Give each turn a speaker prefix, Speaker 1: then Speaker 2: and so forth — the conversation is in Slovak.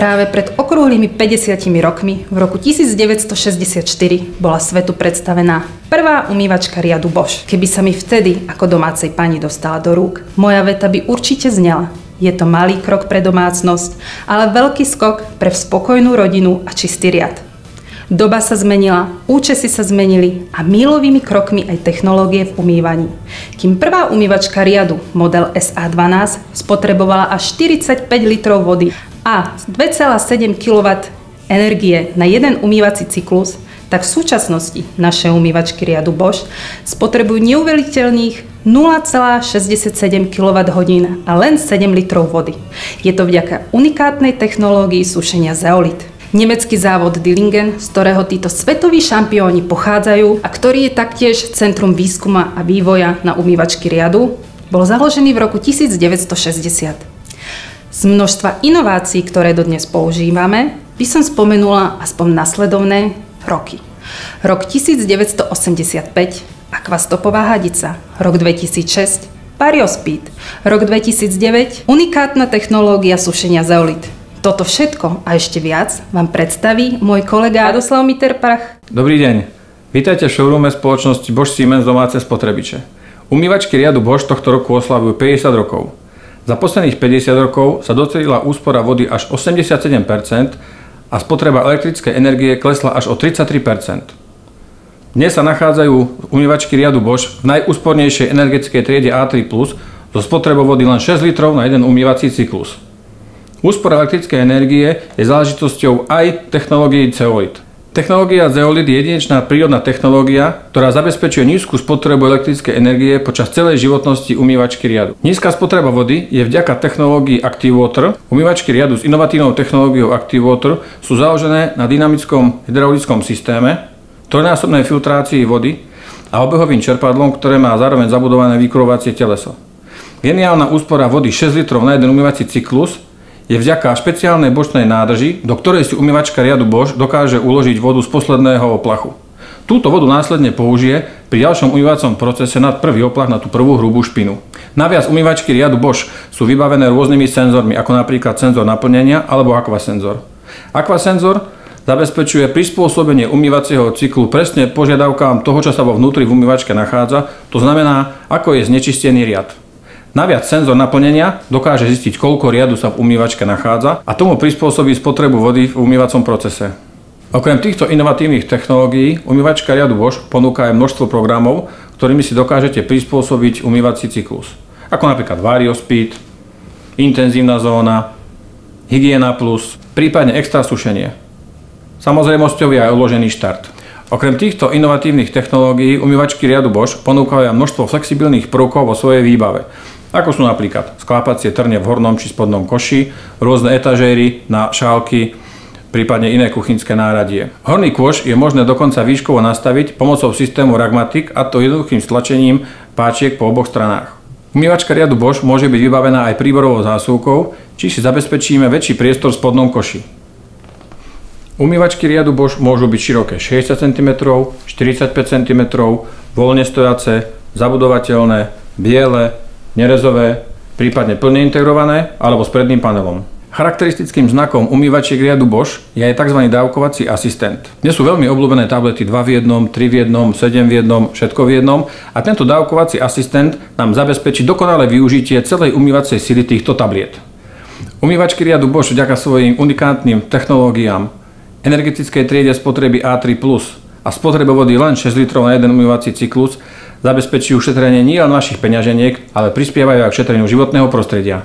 Speaker 1: Práve pred okrúhlymi 50 rokmi, v roku 1964, bola svetu predstavená prvá umývačka riadu Bosch. Keby sa mi vtedy ako domácej pani dostala do rúk, moja veta by určite znela: je to malý krok pre domácnosť, ale veľký skok pre spokojnú rodinu a čistý riad. Doba sa zmenila, účesy sa zmenili a mílovými krokmi aj technológie v umývaní. Kým prvá umývačka riadu, model SA12, spotrebovala až 45 litrov vody a 2,7 kW energie na jeden umývací cyklus, tak v súčasnosti naše umývačky riadu Bosch spotrebujú neuveriteľných 0,67 kWh a len 7 litrov vody. Je to vďaka unikátnej technológii sušenia zeolit. Nemecký závod Dillingen, z ktorého títo svetoví šampióni pochádzajú a ktorý je taktiež centrum výskuma a vývoja na umývačky riadu, bol založený v roku 1960. Z množstva inovácií, ktoré dodnes používame, by som spomenula aspoň nasledovné roky. Rok 1985, akvastopová hadica, rok 2006, Variospeed, rok 2009, unikátna technológia sušenia zeolit. Toto všetko a ešte viac vám predstaví môj kolega Radoslav Mitterprach.
Speaker 2: Dobrý deň. Vítajte v showroome spoločnosti Bosch Siemens domáce spotrebiče. Umývačky riadu Bosch tohto roku oslavujú 50 rokov. Za posledných 50 rokov sa docielila úspora vody až 87% a spotreba elektrickej energie klesla až o 33%. Dnes sa nachádzajú umývačky riadu Bosch v najúspornejšej energetickej triede A3+, so spotrebou vody len 6 litrov na jeden umývací cyklus. Úspora elektrickej energie je záležitosťou aj technológií zeolit. Technológia zeolit je jedinečná prírodná technológia, ktorá zabezpečuje nízku spotrebu elektrickej energie počas celej životnosti umývačky riadu. Nízka spotreba vody je vďaka technológii ActiveWater. Umývačky riadu s inovatívnou technológiou ActiveWater sú založené na dynamickom hydraulickom systéme, trojnásobnej filtrácii vody a obehovým čerpadlom, ktoré má zároveň zabudované vykurovacie teleso. Geniálna úspora vody 6 litrov na jeden umývací cyklus je vďaka špeciálnej bočnej nádrži, do ktorej si umývačka riadu Bosch dokáže uložiť vodu z posledného oplachu. Túto vodu následne použije pri ďalšom umývacom procese nad prvý oplach na tú prvú hrubú špinu. Naviac umývačky riadu Bosch sú vybavené rôznymi senzormi, ako napríklad senzor naplnenia alebo akvasenzor. Akvasenzor zabezpečuje prispôsobenie umývacieho cyklu presne požiadavkám toho, čo sa vo vnútri v umývačke nachádza, to znamená, ako je znečistený riad. Naviac senzor naplnenia dokáže zistiť, koľko riadu sa v umývačke nachádza a tomu prispôsobí spotrebu vody v umývacom procese. Okrem týchto inovatívnych technológií umývačka riadu Bosch ponúka aj množstvo programov, ktorými si dokážete prispôsobiť umývací cyklus. Ako napríklad Variospeed, intenzívna zóna, Hygiena plus, prípadne extra sušenie. Samozrejmosťou je aj uložený štart. Okrem týchto inovatívnych technológií umývačky riadu Bosch ponúkajú aj množstvo flexibilných prvkov vo svojej výbave, ako sú napríklad sklápacie trne v hornom či spodnom koši, rôzne etažéry na šálky, prípadne iné kuchynské náradie. Horný kôš je možné dokonca výškovo nastaviť pomocou systému Ragmatic, a to jednoduchým stlačením páčiek po oboch stranách. Umývačka riadu Bosch môže byť vybavená aj príborovou zásuvkou, či si zabezpečíme väčší priestor v spodnom koši. Umývačky riadu Bosch môžu byť široké 60 cm, 45 cm, voľne stojace, zabudovateľné, biele, nerezové, prípadne plne integrované alebo s predným panelom. Charakteristickým znakom umývačiek riadu Bosch je aj tzv. Dávkovací asistent. Dnes sú veľmi obľúbené tablety 2 v 1, 3 v 1, 7 v 1, všetko v 1 a tento dávkovací asistent nám zabezpečí dokonalé využitie celej umývacej sily týchto tabliet. Umývačky riadu Bosch vďaka svojim unikátnym technológiám, energetickej triede spotreby A3+, a spotrebe vody len 6 litrov na jeden umývací cyklus zabezpečujú šetrenie nielen našich peňaženiek, ale prispievajú aj k šetreniu životného prostredia.